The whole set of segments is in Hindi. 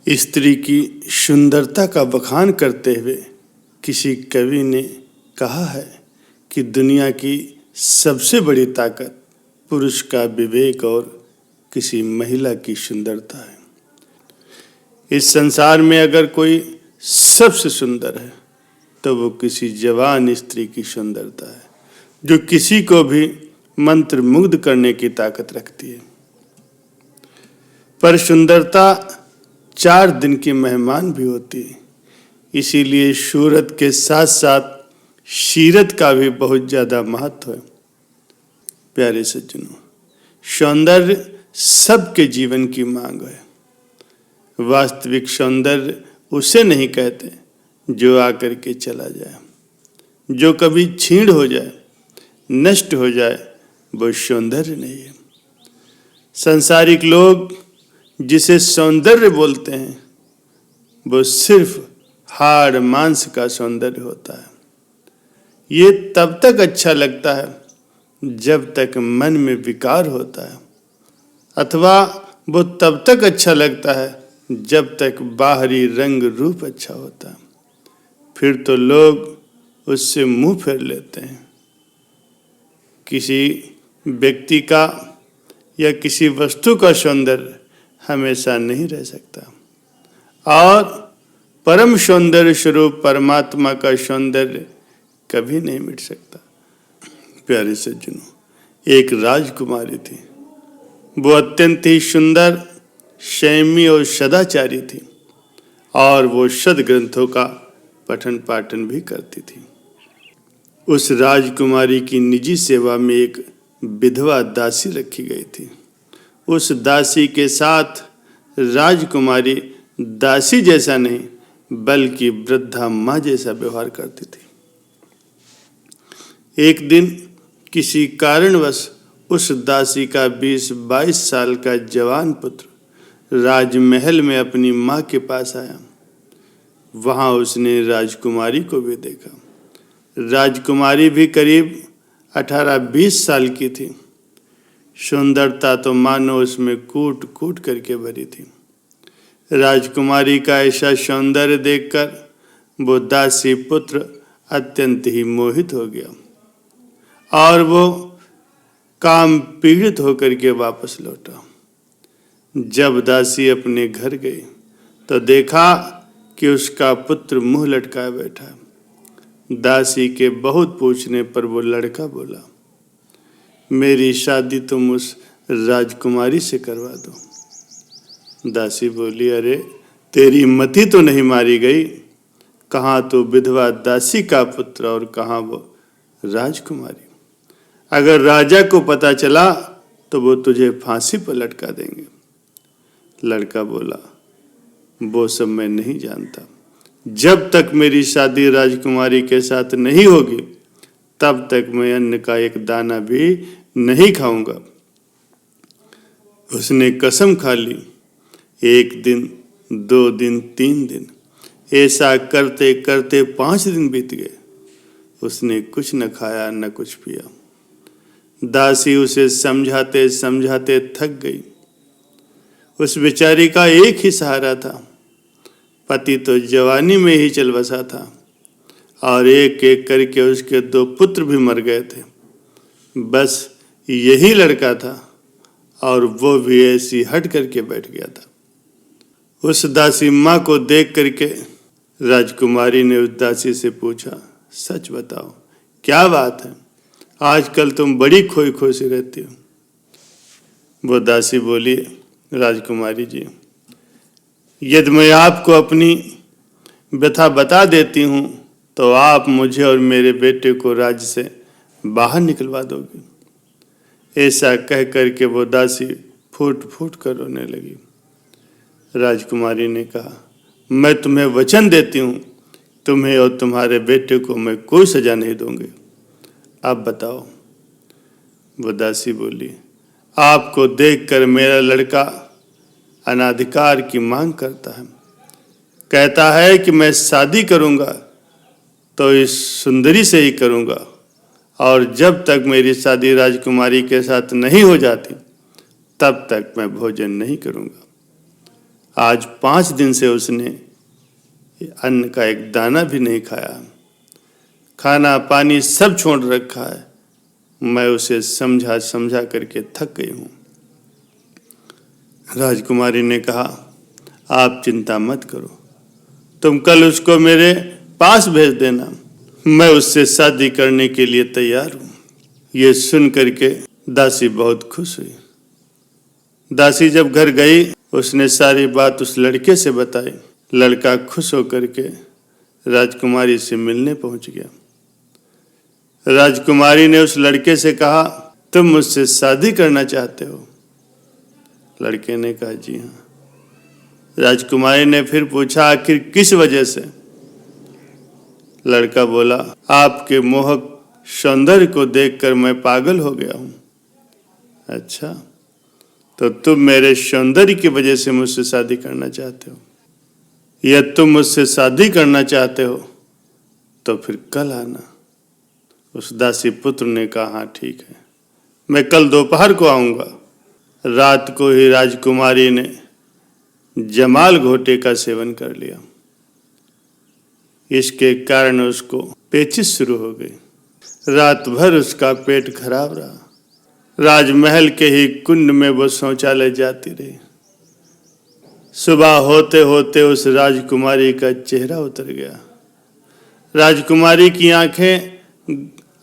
स्त्री की सुंदरता का बखान करते हुए किसी कवि ने कहा है कि दुनिया की सबसे बड़ी ताकत पुरुष का विवेक और किसी महिला की सुंदरता है। इस संसार में अगर कोई सबसे सुंदर है तो वो किसी जवान स्त्री की सुंदरता है, जो किसी को भी मंत्रमुग्ध करने की ताकत रखती है। पर सुंदरता 4 दिन की मेहमान भी होती है, इसीलिए शूरत के साथ साथ शीरत का भी बहुत ज्यादा महत्व है। प्यारे सज्जनों, सौंदर्य सबके जीवन की मांग है। वास्तविक सौंदर्य उसे नहीं कहते जो आकर के चला जाए, जो कभी छीण हो जाए, नष्ट हो जाए, वो सौंदर्य नहीं है। सांसारिक लोग जिसे सौंदर्य बोलते हैं वो सिर्फ हाड़ मांस का सौंदर्य होता है। ये तब तक अच्छा लगता है जब तक मन में विकार होता है, अथवा वो तब तक अच्छा लगता है जब तक बाहरी रंग रूप अच्छा होता है। फिर तो लोग उससे मुंह फेर लेते हैं। किसी व्यक्ति का या किसी वस्तु का सौंदर्य हमेशा नहीं रह सकता, और परम सौंदर्य स्वरूप परमात्मा का सौंदर्य कभी नहीं मिट सकता। प्यारे सज्जनों, एक राजकुमारी थी। वो अत्यंत ही सुंदर, संयमी और सदाचारी थी, और वो सद्ग्रंथों का पठन पाठन भी करती थी। उस राजकुमारी की निजी सेवा में एक विधवा दासी रखी गई थी। उस दासी के साथ राजकुमारी दासी जैसा नहीं बल्कि वृद्धा माँ जैसा व्यवहार करती थी। एक दिन किसी कारणवश उस दासी का 20-22 साल का जवान पुत्र राजमहल में अपनी माँ के पास आया। वहां उसने राजकुमारी को भी देखा। राजकुमारी भी करीब 18-20 साल की थी। सुंदरता तो मानो उसमें कूट कूट करके भरी थी। राजकुमारी का ऐसा सौंदर्य देखकर वो दासी पुत्र अत्यंत ही मोहित हो गया, और वो काम पीड़ित होकर के वापस लौटा। जब दासी अपने घर गई तो देखा कि उसका पुत्र मुंह लटकाए बैठा है। दासी के बहुत पूछने पर वो लड़का बोला, मेरी शादी तुम उस राजकुमारी से करवा दो। दासी बोली, अरे तेरी मति तो नहीं मारी गई? कहाँ तो विधवा दासी का पुत्र और कहाँ वो राजकुमारी। अगर राजा को पता चला तो वो तुझे फांसी पर लटका देंगे। लड़का बोला, वो सब मैं नहीं जानता। जब तक मेरी शादी राजकुमारी के साथ नहीं होगी तब तक मैं अन्न का एक दाना भी नहीं खाऊंगा। उसने कसम खा ली। 1 दिन, 2 दिन, 3 दिन, ऐसा करते करते 5 दिन बीत गए। उसने कुछ न खाया न कुछ पिया। दासी उसे समझाते समझाते थक गई। उस बेचारी का एक ही सहारा था। पति तो जवानी में ही चल बसा था, और एक एक करके उसके 2 पुत्र भी मर गए थे। बस यही लड़का था, और वो भी ऐसी हट करके बैठ गया था। उस दासी माँ को देख करके राजकुमारी ने उस दासी से पूछा, सच बताओ क्या बात है? आजकल तुम बड़ी खोई खोई सी रहती हो। वो दासी बोली, राजकुमारी जी, यदि मैं आपको अपनी व्यथा बता देती हूँ तो आप मुझे और मेरे बेटे को राज्य से बाहर निकलवा दोगे। ऐसा कह करके वो दासी फूट फूट कर रोने लगी। राजकुमारी ने कहा, मैं तुम्हें वचन देती हूँ, तुम्हें और तुम्हारे बेटे को मैं कोई सजा नहीं दूंगी। अब बताओ। वो दासी बोली, आपको देखकर मेरा लड़का अनाधिकार की मांग करता है। कहता है कि मैं शादी करूंगा तो इस सुंदरी से ही करूंगा, और जब तक मेरी शादी राजकुमारी के साथ नहीं हो जाती तब तक मैं भोजन नहीं करूंगा। आज 5 दिन से उसने अन्न का एक दाना भी नहीं खाया, खाना पानी सब छोड़ रखा है। मैं उसे समझा समझा करके थक गई हूँ। राजकुमारी ने कहा, आप चिंता मत करो, तुम कल उसको मेरे पास भेज देना, मैं उससे शादी करने के लिए तैयार हूँ। ये सुन करके दासी बहुत खुश हुई। दासी जब घर गई, उसने सारी बात उस लड़के से बताई। लड़का खुश होकर के राजकुमारी से मिलने पहुंच गया। राजकुमारी ने उस लड़के से कहा, तुम मुझसे शादी करना चाहते हो? लड़के ने कहा, जी हाँ। राजकुमारी ने फिर पूछा, आखिर किस वजह से? लड़का बोला, आपके मोहक सौंदर्य को देखकर मैं पागल हो गया हूं। अच्छा, तो तुम मेरे सौंदर्य की वजह से मुझसे शादी करना चाहते हो? या तुम मुझसे शादी करना चाहते हो तो फिर कल आना। उस दासी पुत्र ने कहा, हाँ ठीक है, मैं कल दोपहर को आऊंगा। रात को ही राजकुमारी ने जमाल घोटे का सेवन कर लिया। इसके कारण उसको पेचिश शुरू हो गई। रात भर उसका पेट खराब रहा। राजमहल के ही कुंड में वो शौचालय जाती रही। सुबह होते होते उस राजकुमारी का चेहरा उतर गया। राजकुमारी की आंखें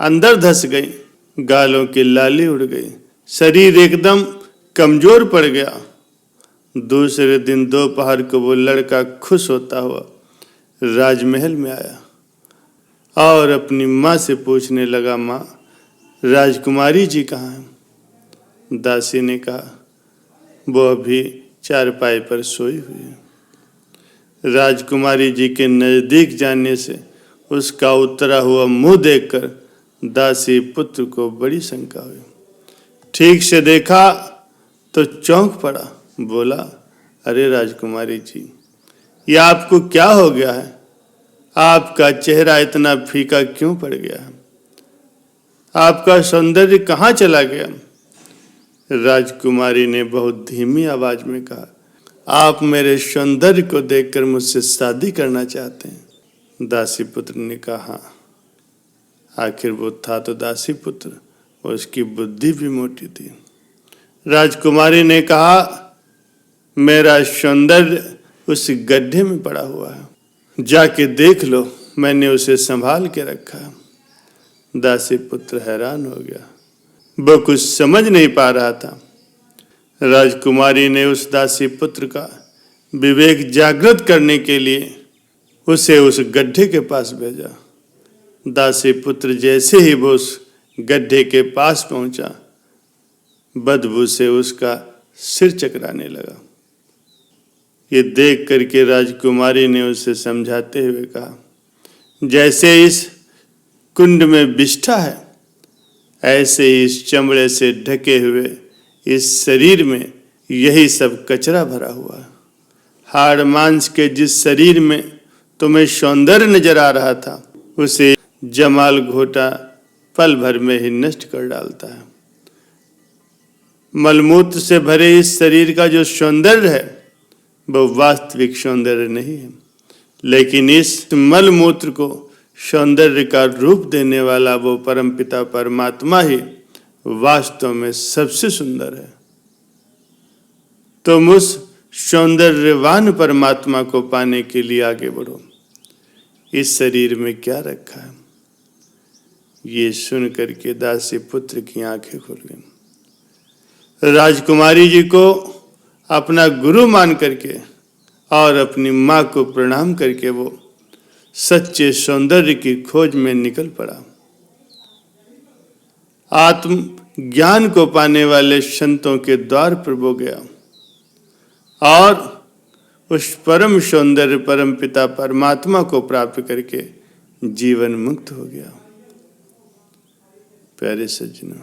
अंदर धस गईं, गालों की लाली उड़ गई, शरीर एकदम कमजोर पड़ गया। दूसरे दिन दोपहर को वो लड़का खुश होता हुआ राजमहल में आया और अपनी माँ से पूछने लगा, माँ, राजकुमारी जी कहाँ हैं? दासी ने कहा, वो अभी चारपाई पर सोई हुई है। राजकुमारी जी के नजदीक जाने से उसका उतरा हुआ मुंह देखकर दासी पुत्र को बड़ी शंका हुई। ठीक से देखा तो चौंक पड़ा। बोला, अरे राजकुमारी जी, ये आपको क्या हो गया है? आपका चेहरा इतना फीका क्यों पड़ गया है? आपका सौंदर्य कहाँ चला गया? राजकुमारी ने बहुत धीमी आवाज में कहा, आप मेरे सौंदर्य को देखकर मुझसे शादी करना चाहते हैं? दासी पुत्र ने कहा, हाँ। आखिर वो था तो दासी पुत्र, और उसकी बुद्धि भी मोटी थी। राजकुमारी ने कहा, मेरा सौंदर्य उस गड्ढे में पड़ा हुआ है, जाके देख लो, मैंने उसे संभाल के रखा है। दासी पुत्र हैरान हो गया, वो कुछ समझ नहीं पा रहा था। राजकुमारी ने उस दासी पुत्र का विवेक जागृत करने के लिए उसे उस गड्ढे के पास भेजा। दासी पुत्र जैसे ही वो उस गड्ढे के पास पहुंचा, बदबू से उसका सिर चकराने लगा। ये देख करके राजकुमारी ने उसे समझाते हुए कहा, जैसे इस कुंड में विष्ठा है, ऐसे ही इस चमड़े से ढके हुए इस शरीर में यही सब कचरा भरा हुआ है। हाड़ मांस के जिस शरीर में तुम्हें सौंदर्य नजर आ रहा था, उसे जमाल घोटा पल भर में ही नष्ट कर डालता है। मलमूत्र से भरे इस शरीर का जो सौंदर्य है, वो वास्तविक सौंदर्य नहीं है, लेकिन इस मलमूत्र को सौंदर्य का रूप देने वाला वो परमपिता परमात्मा ही वास्तव में सबसे सुंदर है। तुम उस सौंदर्यवान परमात्मा को पाने के लिए आगे बढ़ो। इस शरीर में क्या रखा है? ये सुन करके दासी पुत्र की आंखें खुल गई। राजकुमारी जी को अपना गुरु मान करके और अपनी माँ को प्रणाम करके वो सच्चे सौंदर्य की खोज में निकल पड़ा। आत्म ज्ञान को पाने वाले संतों के द्वार पर वो गया और उस परम सौंदर्य परम पिता परमात्मा को प्राप्त करके जीवन मुक्त हो गया। प्यारे सज्जनों,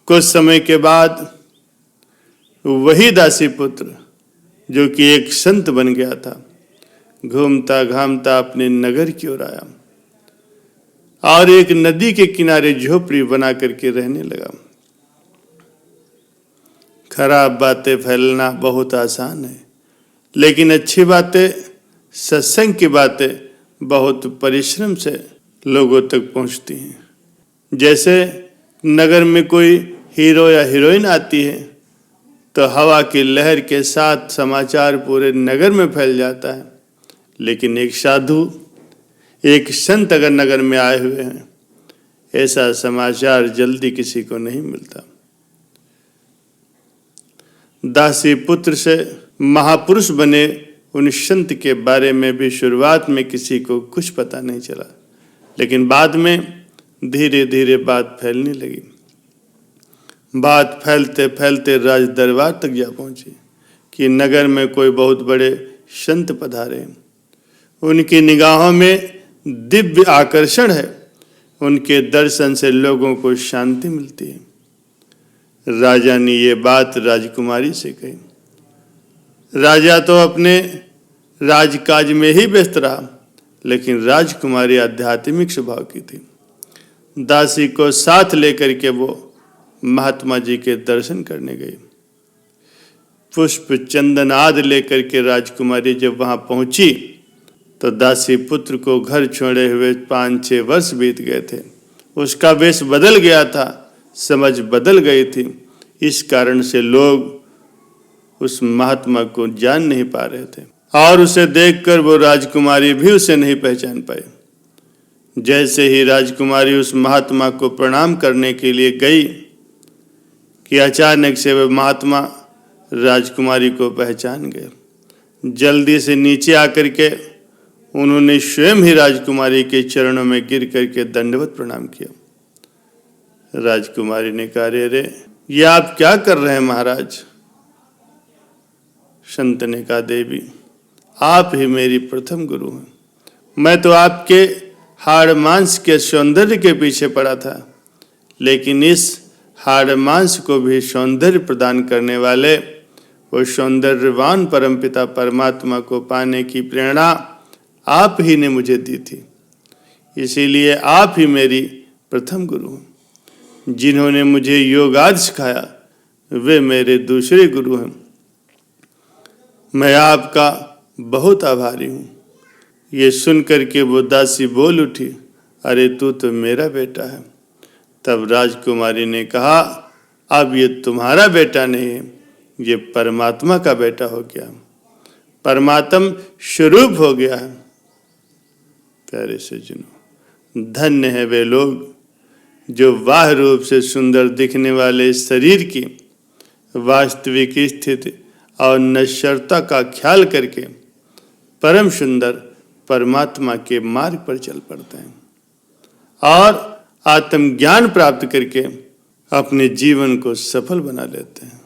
कुछ समय के बाद वही दासी पुत्र जो कि एक संत बन गया था, घूमता घामता अपने नगर की ओर आया और एक नदी के किनारे झोपड़ी बना करके रहने लगा। खराब बातें फैलना बहुत आसान है, लेकिन अच्छी बातें, सत्संग की बातें बहुत परिश्रम से लोगों तक पहुंचती हैं। जैसे नगर में कोई हीरो या हीरोइन आती है तो हवा की लहर के साथ समाचार पूरे नगर में फैल जाता है, लेकिन एक साधु, एक संत अगर नगर में आए हुए हैं, ऐसा समाचार जल्दी किसी को नहीं मिलता। दासी पुत्र से महापुरुष बने उन संत के बारे में भी शुरुआत में किसी को कुछ पता नहीं चला, लेकिन बाद में धीरे धीरे बात फैलने लगी। बात फैलते फैलते राज दरबार तक जा पहुंची कि नगर में कोई बहुत बड़े संत पधारे। उनकी निगाहों में दिव्य आकर्षण है, उनके दर्शन से लोगों को शांति मिलती है। राजा ने ये बात राजकुमारी से कही। राजा तो अपने राजकाज में ही व्यस्त रहा, लेकिन राजकुमारी आध्यात्मिक स्वभाव की थी। दासी को साथ लेकर के वो महात्मा जी के दर्शन करने गई। पुष्प चंदन आदि लेकर के राजकुमारी जब वहां पहुंची तो दासी पुत्र को घर छोड़े हुए 5-6 वर्ष बीत गए थे। उसका वेश बदल गया था, समझ बदल गई थी। इस कारण से लोग उस महात्मा को जान नहीं पा रहे थे और उसे देखकर वो राजकुमारी भी उसे नहीं पहचान पाई। जैसे ही राजकुमारी उस महात्मा को प्रणाम करने के लिए गई कि अचानक से वह महात्मा राजकुमारी को पहचान गए। जल्दी से नीचे आकर के उन्होंने स्वयं ही राजकुमारी के चरणों में गिर करके दंडवत प्रणाम किया। राजकुमारी ने कहा, रे ये आप क्या कर रहे हैं महाराज? संत ने कहा, देवी आप ही मेरी प्रथम गुरु हैं। मैं तो आपके हाड़ मांस के सौंदर्य के पीछे पड़ा था, लेकिन इस हाड़ मांस को भी सौंदर्य प्रदान करने वाले वो सौंदर्यवान परमपिता परमात्मा को पाने की प्रेरणा आप ही ने मुझे दी थी। इसीलिए आप ही मेरी प्रथम गुरु हैं। जिन्होंने मुझे योगार्थ सिखाया वे मेरे दूसरे गुरु हैं। मैं आपका बहुत आभारी हूँ। ये सुनकर के वो दासी बोल उठी, अरे तू तो मेरा बेटा है। तब राजकुमारी ने कहा, अब ये तुम्हारा बेटा नहीं है, ये परमात्मा का बेटा हो गया, परमात्म स्वरूप हो गया है। प्यारे सज्जनों, धन्य है वे लोग जो बाह्य रूप से सुंदर दिखने वाले शरीर की वास्तविक स्थिति और नश्वरता का ख्याल करके परम सुंदर परमात्मा के मार्ग पर चल पड़ते हैं और आत्मज्ञान प्राप्त करके अपने जीवन को सफल बना लेते हैं।